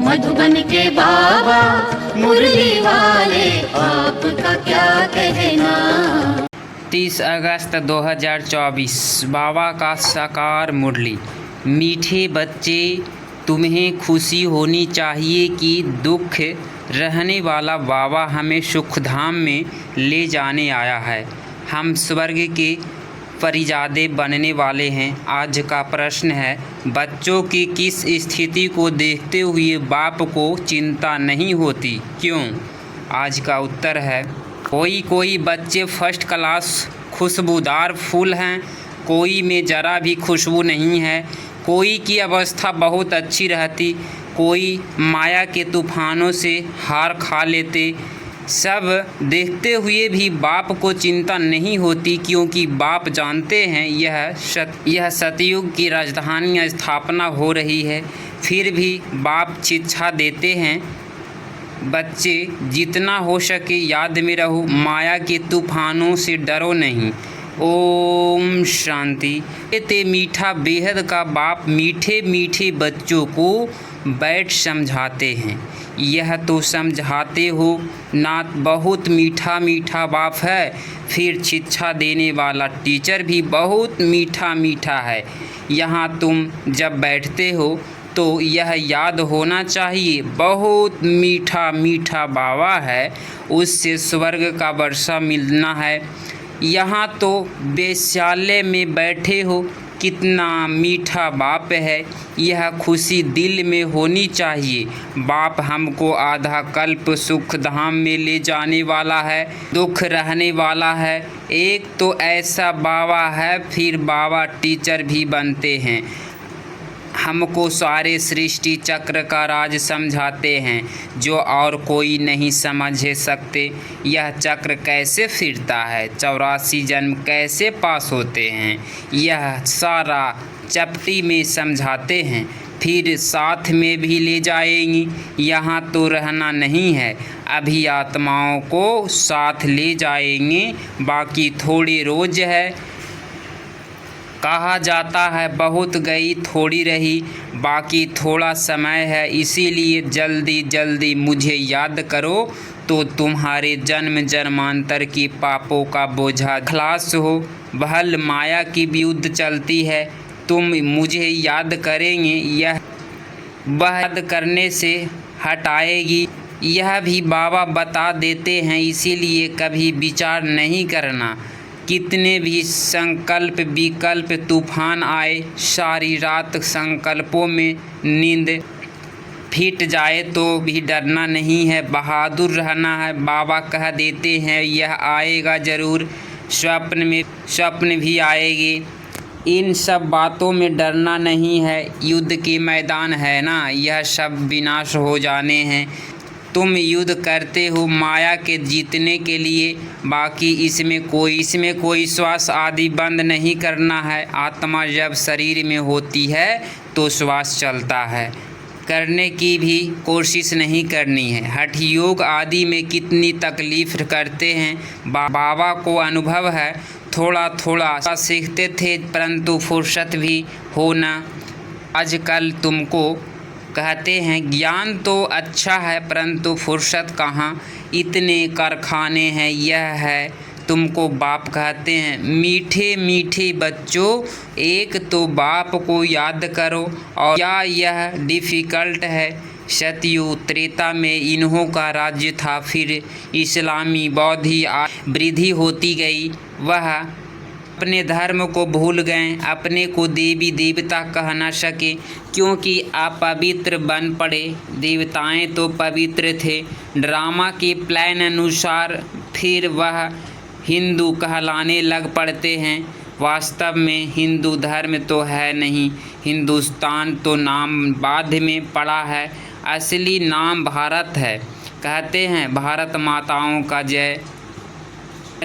मधुबन के बाबा मुरली वाले आपका क्या कहना। 30 अगस्त 2024 बाबा का साकार मुरली। मीठे बच्चे, तुम्हें खुशी होनी चाहिए कि दुख रहने वाला बाबा हमें सुखधाम में ले जाने आया है। हम स्वर्ग के फरिजादे बनने वाले हैं। आज का प्रश्न है, बच्चों की किस स्थिति को देखते हुए बाप को चिंता नहीं होती, क्यों? आज का उत्तर है, कोई बच्चे फर्स्ट क्लास खुशबूदार फूल हैं, कोई में ज़रा भी खुशबू नहीं है, कोई की अवस्था बहुत अच्छी रहती, कोई माया के तूफानों से हार खा लेते। सब देखते हुए भी बाप को चिंता नहीं होती, क्योंकि बाप जानते हैं यह सतयुग की राजधानी स्थापना हो रही है। फिर भी बाप शिक्षा देते हैं, बच्चे जितना हो सके याद में रहो, माया के तूफानों से डरो नहीं। ओम शांति। ते मीठा बेहद का बाप मीठे मीठे बच्चों को बैठ समझाते हैं। यह तो समझाते हो ना, बहुत मीठा मीठा बाप है। फिर शिक्षा देने वाला टीचर भी बहुत मीठा मीठा है। यहाँ तुम जब बैठते हो तो यह याद होना चाहिए, बहुत मीठा मीठा बाबा है, उससे स्वर्ग का वर्षा मिलना है। यहाँ तो वेश्यालय में बैठे हो, कितना मीठा बाप है, यह खुशी दिल में होनी चाहिए। बाप हमको आधा कल्प सुख धाम में ले जाने वाला है, दुख रहने वाला है। एक तो ऐसा बाबा है, फिर बाबा टीचर भी बनते हैं, हमको सारे सृष्टि चक्र का राज समझाते हैं, जो और कोई नहीं समझ सकते। यह चक्र कैसे फिरता है, 84 जन्म कैसे पास होते हैं, यह सारा चपटी में समझाते हैं। फिर साथ में भी ले जाएंगी। यहाँ तो रहना नहीं है, अभी आत्माओं को साथ ले जाएंगे। बाकी थोड़ी रोज है, कहा जाता है बहुत गई थोड़ी रही, बाकी थोड़ा समय है। इसीलिए जल्दी जल्दी मुझे याद करो, तो तुम्हारे जन्म जन्मांतर की पापों का बोझा खलास हो। बहल माया की युद्ध चलती है, तुम मुझे याद करेंगे, यह याद करने से हटाएगी। यह भी बाबा बता देते हैं, इसीलिए कभी विचार नहीं करना। कितने भी संकल्प विकल्प तूफान आए, सारी रात संकल्पों में नींद फिट जाए तो भी डरना नहीं है, बहादुर रहना है। बाबा कह देते हैं यह आएगा ज़रूर, स्वप्न भी आएगी। इन सब बातों में डरना नहीं है, युद्ध के मैदान है ना, यह सब विनाश हो जाने हैं। तुम युद्ध करते हो माया के जीतने के लिए, बाकी इसमें कोई श्वास आदि बंद नहीं करना है। आत्मा जब शरीर में होती है तो श्वास चलता है, करने की भी कोशिश नहीं करनी है। हठ योग आदि में कितनी तकलीफ करते हैं, बाबा को अनुभव है। थोड़ा थोड़ा सीखते थे, परंतु फुर्सत भी होना। आजकल तुमको कहते हैं ज्ञान तो अच्छा है, परंतु फुर्सत कहाँ, इतने कारखाने हैं। यह है तुमको बाप कहते हैं, मीठे मीठे बच्चों, एक तो बाप को याद करो। और क्या यह डिफ़िकल्ट है? सतयुग त्रेता में इन्हों का राज्य था, फिर इस्लामी बौद्धी वृद्धि होती गई। वह अपने धर्म को भूल गए, अपने को देवी देवता कह न सके, क्योंकि अपवित्र बन पड़े। देवताएं तो पवित्र थे, ड्रामा के प्लान अनुसार फिर वह हिंदू कहलाने लग पड़ते हैं। वास्तव में हिंदू धर्म तो है नहीं, हिंदुस्तान तो नाम बाद में पड़ा है, असली नाम भारत है। कहते हैं भारत माताओं का जय,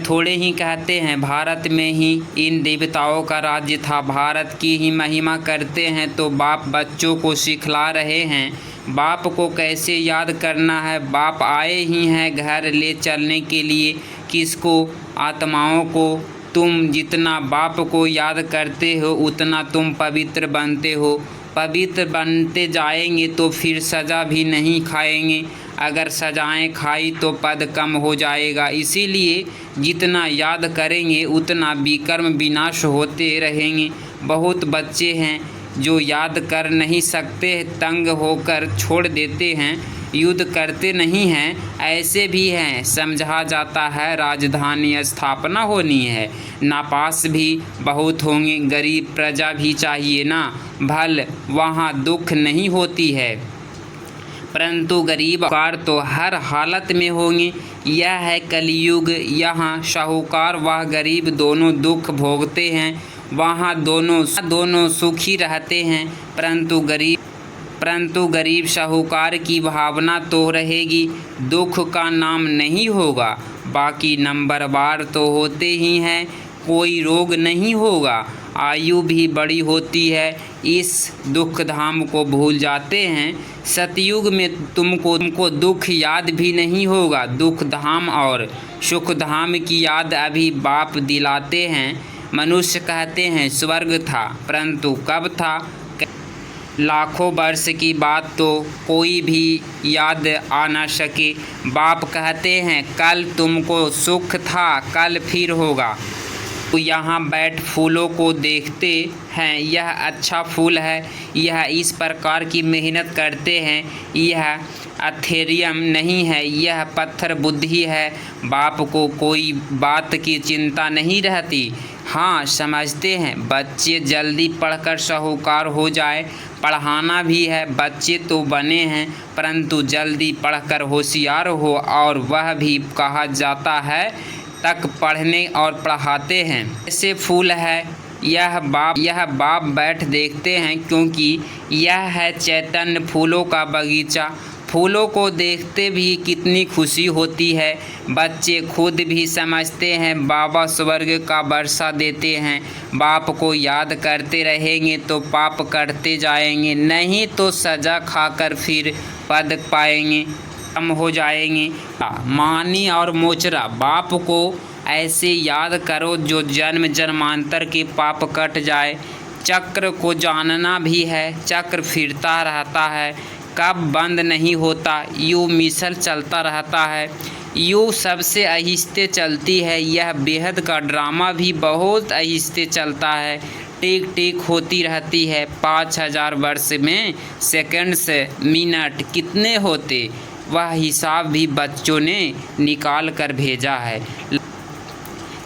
थोड़े ही कहते हैं भारत में ही इन देवताओं का राज्य था। भारत की ही महिमा करते हैं, तो बाप बच्चों को सिखला रहे हैं बाप को कैसे याद करना है। बाप आए ही हैं घर ले चलने के लिए, किसको? आत्माओं को। तुम जितना बाप को याद करते हो उतना तुम पवित्र बनते हो, पवित्र बनते जाएंगे तो फिर सज़ा भी नहीं खाएंगे। अगर सजाएं खाई तो पद कम हो जाएगा। इसीलिए जितना याद करेंगे उतना विकर्म विनाश होते रहेंगे। बहुत बच्चे हैं जो याद कर नहीं सकते, तंग होकर छोड़ देते हैं, युद्ध करते नहीं हैं। ऐसे भी हैं। समझा जाता है राजधानी स्थापना होनी है, नापास भी बहुत होंगे। गरीब प्रजा भी चाहिए ना, भल वहाँ दुख नहीं होती है, परंतु गरीब साहूकार तो हर हालत में होंगे। यह है कलयुग। यहाँ साहूकार व गरीब दोनों दुख भोगते हैं। वहाँ दोनों सुखी रहते हैं, परंतु गरीब साहूकार की भावना तो रहेगी, दुख का नाम नहीं होगा। बाकी नंबरवार तो होते ही हैं, कोई रोग नहीं होगा, आयु भी बड़ी होती है। इस दुख धाम को भूल जाते हैं। सतयुग में तुमको दुख याद भी नहीं होगा। दुख धाम और सुख धाम की याद अभी बाप दिलाते हैं। मनुष्य कहते हैं स्वर्ग था, परंतु कब था? लाखों वर्ष की बात तो कोई भी याद आ न सके। बाप कहते हैं कल तुमको सुख था, कल फिर होगा। तो यहाँ बैठ फूलों को देखते हैं, यह अच्छा फूल है, यह इस प्रकार की मेहनत करते हैं, यह एथेरियम नहीं है, यह पत्थर बुद्धि है। बाप को कोई बात की चिंता नहीं रहती। हाँ, समझते हैं बच्चे जल्दी पढ़कर साहूकार हो जाए। पढ़ाना भी है, बच्चे तो बने हैं, परंतु जल्दी पढ़कर होशियार हो, और वह भी कहा जाता है तक पढ़ने और पढ़ाते हैं। ऐसे फूल है यह बाप बैठ देखते हैं, क्योंकि यह है चैतन्य फूलों का बगीचा। फूलों को देखते भी कितनी खुशी होती है। बच्चे खुद भी समझते हैं बाबा स्वर्ग का वर्षा देते हैं। बाप को याद करते रहेंगे तो पाप करते जाएंगे, नहीं तो सज़ा खाकर फिर पद पाएंगे, कम हो जाएंगे। मानी और मोचरा, बाप को ऐसे याद करो जो जन्म जन्मांतर के पाप कट जाए। चक्र को जानना भी है, चक्र फिरता रहता है, कब बंद नहीं होता, यूँ मिसल चलता रहता है, यूँ सबसे आहिस्ते चलती है। यह बेहद का ड्रामा भी बहुत आहिस्ते चलता है, टिक टिक होती रहती है। 5000 वर्ष में सेकंड्स मिनट कितने होते, वह हिसाब भी बच्चों ने निकाल कर भेजा है।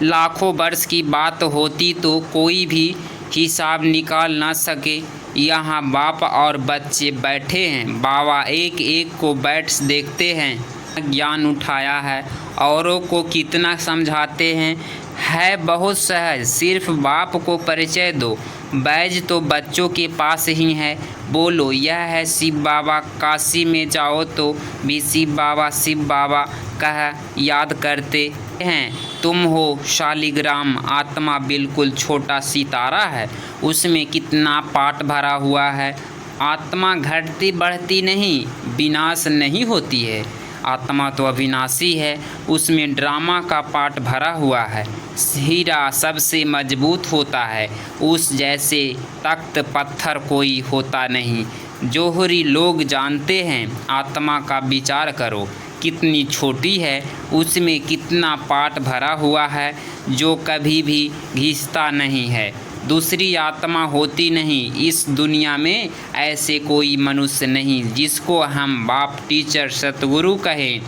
लाखों वर्ष की बात होती तो कोई भी हिसाब निकाल ना सके। यहाँ बाप और बच्चे बैठे हैं, बाबा एक एक को बैठ देखते हैं। ज्ञान उठाया है, औरों को कितना समझाते हैं, है बहुत सहज, सिर्फ बाप को परिचय दो। बैज तो बच्चों के पास ही है, बोलो यह है शिव बाबा। काशी में जाओ तो भी शिव बाबा कह याद करते हैं। तुम हो शालिग्राम, आत्मा बिल्कुल छोटा सितारा है, उसमें कितना पाठ भरा हुआ है। आत्मा घटती बढ़ती नहीं, विनाश नहीं होती है। आत्मा तो अविनाशी है, उसमें ड्रामा का पाठ भरा हुआ है। हीरा सबसे मजबूत होता है, उस जैसे तख्त पत्थर कोई होता नहीं। जोहरी लोग जानते हैं, आत्मा का विचार करो कितनी छोटी है, उसमें कितना पाठ भरा हुआ है, जो कभी भी घिसता नहीं है। दूसरी आत्मा होती नहीं। इस दुनिया में ऐसे कोई मनुष्य नहीं जिसको हम बाप, टीचर, सतगुरु कहें।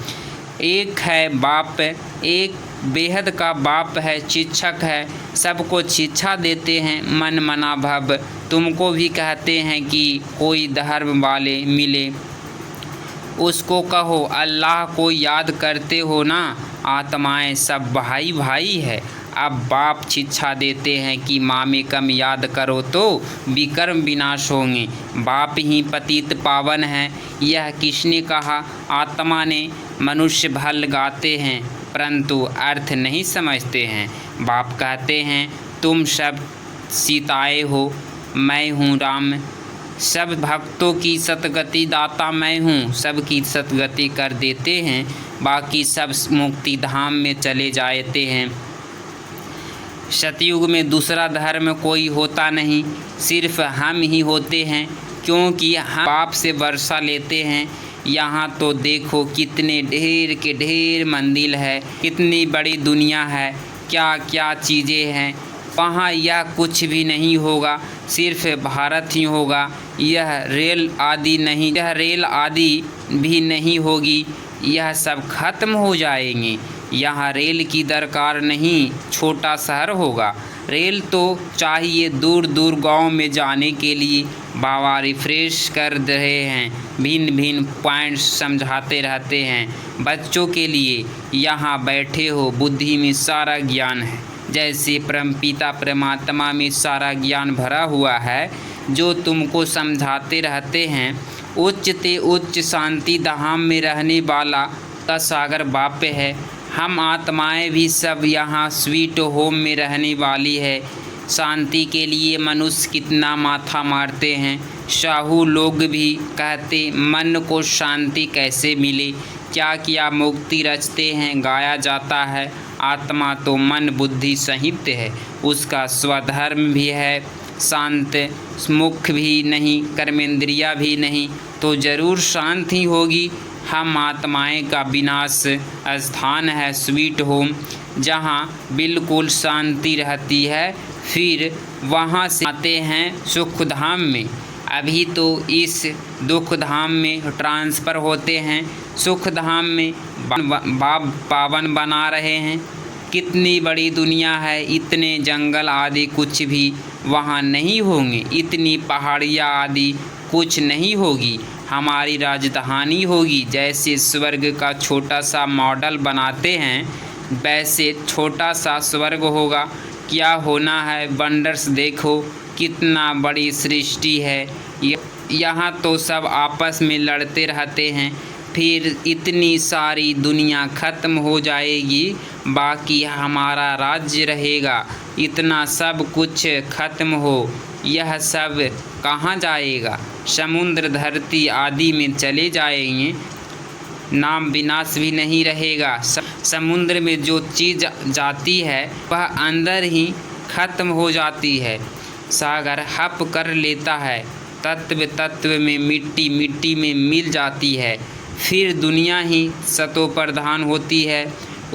एक है बाप, एक बेहद का बाप है, शिक्षक है, सबको शिक्षा देते हैं। मन मना भव, तुमको भी कहते हैं कि कोई धर्म वाले मिले, उसको कहो अल्लाह को याद करते हो ना, आत्माएं सब भाई भाई है। अब बाप शिक्षा देते हैं कि मामे कम याद करो तो विकर्म विनाश होंगे। बाप ही पतित पावन है, यह किसने कहा? आत्मा ने। मनुष्य भल गाते हैं परंतु अर्थ नहीं समझते हैं। बाप कहते हैं तुम सब सीताएं हो, मैं हूँ राम। सब भक्तों की सतगति दाता मैं हूँ, सबकी सतगति कर देते हैं, बाकी सब मुक्ति धाम में चले जाते हैं। सतयुग में दूसरा धर्म कोई होता नहीं, सिर्फ हम ही होते हैं। क्योंकि हम बाप से वर्षा लेते हैं। यहाँ तो देखो कितने ढेर के ढेर मंदिर है, कितनी बड़ी दुनिया है, क्या क्या चीज़ें हैं। वहाँ यह कुछ भी नहीं होगा, सिर्फ भारत ही होगा। यह रेल आदि भी नहीं होगी, यह सब खत्म हो जाएंगे। यहाँ रेल की दरकार नहीं, छोटा शहर होगा। रेल तो चाहिए दूर दूर गांव में जाने के लिए। बाबा रिफ्रेश कर रहे हैं, भिन्न भिन्न पॉइंट्स समझाते रहते हैं बच्चों के लिए। यहाँ बैठे हो, बुद्धि में सारा ज्ञान है, जैसे परमपिता परमात्मा में सारा ज्ञान भरा हुआ है जो तुमको समझाते रहते हैं। उच्च ते उच्च शांति धाम में रहने वाला का सागर बाप है। हम आत्माएं भी सब यहाँ स्वीट होम में रहने वाली है। शांति के लिए मनुष्य कितना माथा मारते हैं। साहू लोग भी कहते मन को शांति कैसे मिले, क्या क्या मुक्ति रचते हैं, गाया जाता है। आत्मा तो मन बुद्धि संयुक्त है, उसका स्वधर्म भी है, शांत, मुख भी नहीं, कर्मेंद्रिया भी नहीं, तो जरूर शांत ही होगी। हम आत्माएं का विनाश स्थान है स्वीट होम, जहाँ बिल्कुल शांति रहती है। फिर वहाँ से आते हैं सुख धाम में। अभी तो इस दुख धाम में ट्रांसफ़र होते हैं, सुख धाम में बाप पावन बना रहे हैं। कितनी बड़ी दुनिया है, इतने जंगल आदि कुछ भी वहाँ नहीं होंगे, इतनी पहाड़ियाँ आदि कुछ नहीं होगी। हमारी राजधानी होगी। जैसे स्वर्ग का छोटा सा मॉडल बनाते हैं, वैसे छोटा सा स्वर्ग होगा। क्या होना है, वंडर्स देखो, कितना बड़ी सृष्टि है। यहाँ तो सब आपस में लड़ते रहते हैं, फिर इतनी सारी दुनिया ख़त्म हो जाएगी, बाकी हमारा राज्य रहेगा। इतना सब कुछ ख़त्म हो, यह सब कहाँ जाएगा? समुद्र धरती आदि में चले जाएंगे, नाम विनाश भी नहीं रहेगा। समुद्र में जो चीज़ जाती है वह अंदर ही खत्म हो जाती है। सागर हप कर लेता है, तत्व तत्व में, मिट्टी मिट्टी में मिल जाती है। फिर दुनिया ही सतो प्रधान होती है।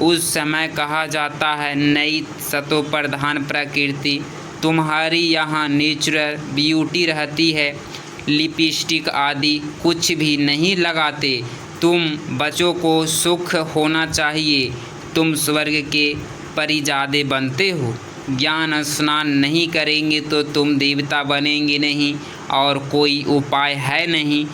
उस समय कहा जाता है नई सतो प्रधान प्रकृति। तुम्हारी यहाँ नेचुरल ब्यूटी रहती है, लिपस्टिक आदि कुछ भी नहीं लगाते। तुम बच्चों को सुख होना चाहिए, तुम स्वर्ग के परिजादे बनते हो। ज्ञान स्नान नहीं करेंगे तो तुम देवता बनेंगे नहीं, और कोई उपाय है नहीं।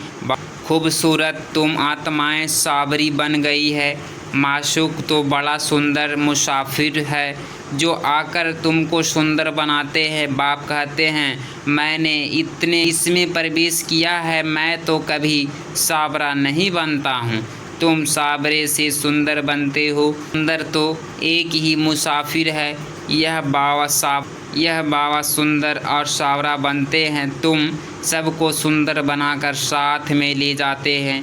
खूबसूरत तुम आत्माएं साबरी बन गई है। माशूक तो बड़ा सुंदर मुसाफिर है जो आकर तुमको सुंदर बनाते हैं। बाप कहते हैं मैंने इतने इसमें प्रवेश किया है, मैं तो कभी साबरा नहीं बनता हूँ। तुम साबरे से सुंदर बनते हो। सुंदर तो एक ही मुसाफिर है, यह बाबा सुंदर और सावरा बनते हैं। तुम सबको सुंदर बनाकर साथ में ले जाते हैं।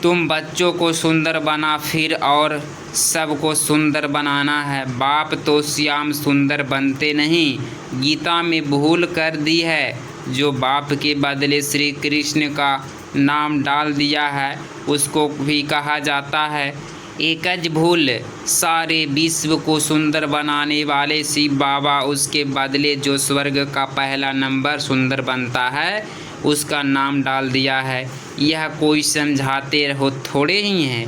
तुम बच्चों को सुंदर बना, फिर और सबको सुंदर बनाना है। बाप तो श्याम सुंदर बनते नहीं, गीता में भूल कर दी है। जो बाप के बदले श्री कृष्ण का नाम डाल दिया है, उसको भी कहा जाता है एकज भूल। सारे विश्व को सुंदर बनाने वाले शिव बाबा, उसके बदले जो स्वर्ग का पहला नंबर सुंदर बनता है, उसका नाम डाल दिया है। यह कोई समझाते हो थोड़े ही हैं।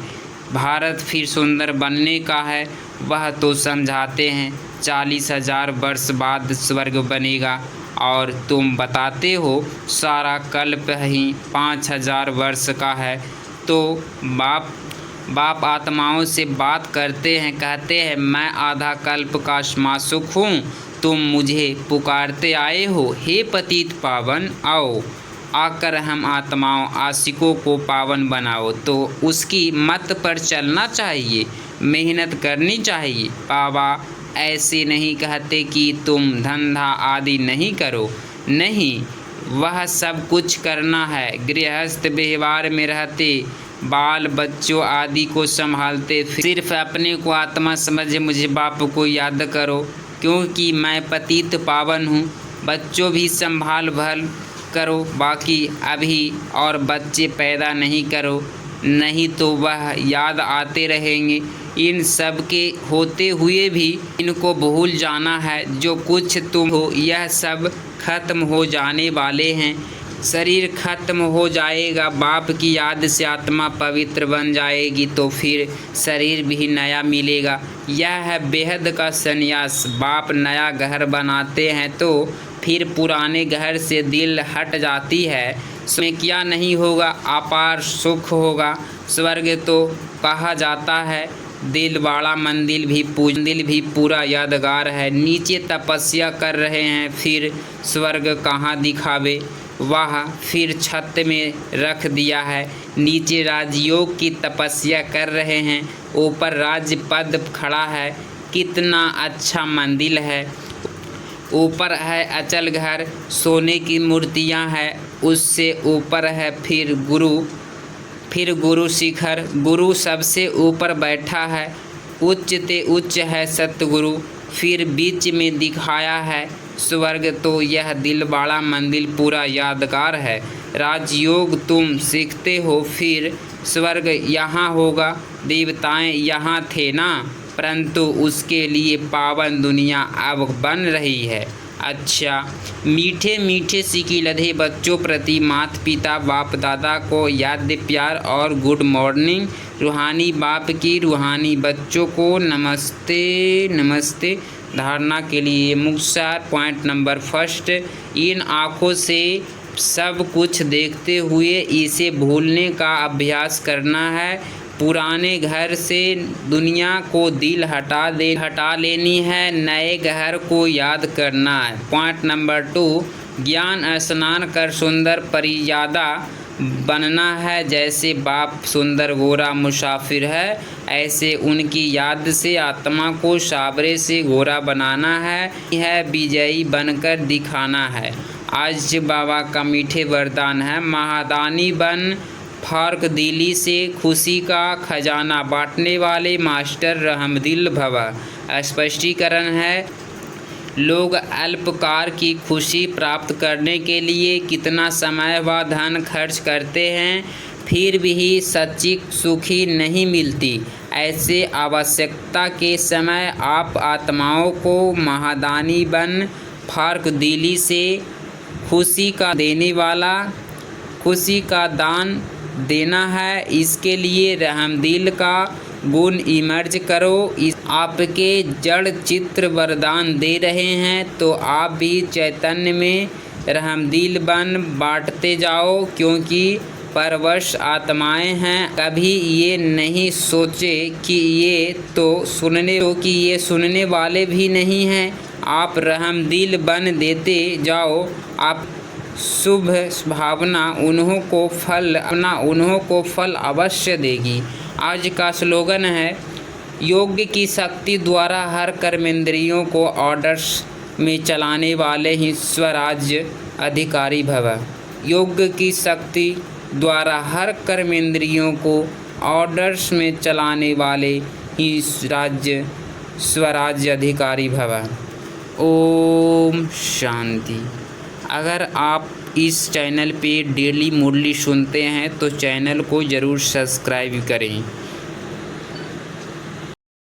भारत फिर सुंदर बनने का है, वह तो समझाते हैं 40,000 वर्ष बाद स्वर्ग बनेगा, और तुम बताते हो सारा कल्प ही 5,000 वर्ष का है। तो बाप आत्माओं से बात करते हैं, कहते हैं मैं आधा कल्प का मासुक हूँ, तुम मुझे पुकारते आए हो। हे पतित पावन, आओ आकर हम आत्माओं आशिकों को पावन बनाओ। तो उसकी मत पर चलना चाहिए, मेहनत करनी चाहिए। बाबा ऐसे नहीं कहते कि तुम धंधा आदि नहीं करो, नहीं, वह सब कुछ करना है। गृहस्थ व्यवहार में रहते, बाल बच्चों आदि को संभालते, सिर्फ अपने को आत्मा समझे मुझे बाप को याद करो, क्योंकि मैं पतित पावन हूँ। बच्चों भी संभाल भल करो, बाकी अभी और बच्चे पैदा नहीं करो, नहीं तो वह याद आते रहेंगे। इन सब के होते हुए भी इनको भूल जाना है। जो कुछ तुम हो यह सब खत्म हो जाने वाले हैं। शरीर खत्म हो जाएगा, बाप की याद से आत्मा पवित्र बन जाएगी, तो फिर शरीर भी नया मिलेगा। यह है बेहद का संन्यास। बाप नया घर बनाते हैं तो फिर पुराने घर से दिल हट जाती है। उसमें क्या नहीं होगा, अपार सुख होगा। स्वर्ग तो कहा जाता है, दिलवाड़ा मंदिर भी पूरा यादगार है। नीचे तपस्या कर रहे हैं, फिर स्वर्ग कहाँ दिखावे, वह फिर छत में रख दिया है। नीचे राजयोग की तपस्या कर रहे हैं, ऊपर राज पद खड़ा है। कितना अच्छा मंदिर है। ऊपर है अचल घर, सोने की मूर्तियां हैं, उससे ऊपर है फिर गुरु शिखर। गुरु सबसे ऊपर बैठा है, उच्च ते उच्च है सतगुरु। फिर बीच में दिखाया है स्वर्ग, तो यह दिलवाड़ा मंदिर पूरा यादगार है। राजयोग तुम सीखते हो, फिर स्वर्ग यहाँ होगा। देवताएं यहाँ थे ना, परंतु उसके लिए पावन दुनिया अब बन रही है। अच्छा, मीठे मीठे सिक्के लधे बच्चों प्रति माता पिता बाप दादा को याद प्यार और गुड मॉर्निंग। रूहानी बाप की रूहानी बच्चों को नमस्ते नमस्ते। धारणा के लिए मुख्तार पॉइंट नंबर फर्स्ट, इन आँखों से सब कुछ देखते हुए इसे भूलने का अभ्यास करना है। पुराने घर से दुनिया को दिल हटा लेनी है, नए घर को याद करना है। पॉइंट नंबर 2, ज्ञान स्नान कर सुंदर परियादा बनना है। जैसे बाप सुंदर गोरा मुसाफिर है, ऐसे उनकी याद से आत्मा को साबरे से गोरा बनाना है। यह विजयी बनकर दिखाना है। आज बाबा का मीठे वरदान है, महादानी बन फार्क दिली से खुशी का खजाना बांटने वाले मास्टर रहमदिल भवा। स्पष्टीकरण है, लोग अल्पकार की खुशी प्राप्त करने के लिए कितना समय व धन खर्च करते हैं, फिर भी सच्ची सुखी नहीं मिलती। ऐसे आवश्यकता के समय आप आत्माओं को महादानी बन फार्क दिली से खुशी का दान देना है। इसके लिए रहमदिल का गुण इमर्ज करो। इस आपके जड़ चित्र वरदान दे रहे हैं, तो आप भी चैतन्य में रहमदिल बन बांटते जाओ, क्योंकि परवश आत्माएं हैं। कभी ये नहीं सोचे कि ये सुनने वाले भी नहीं हैं। आप रहमदिल बन देते जाओ। आप शुभ भावना उन्हों को फल अवश्य देगी। आज का स्लोगन है, योग की शक्ति द्वारा हर कर्मेंद्रियों को ऑर्डर्स में चलाने ही ही स्वराज्य अधिकारी भव। योग की शक्ति द्वारा हर कर्मेंद्रियों को ऑर्डर्स में चलाने वाले ही स्वराज्य अधिकारी भव। ओम शांति। अगर आप इस चैनल पे डेली मुरली सुनते हैं तो चैनल को ज़रूर सब्सक्राइब करें।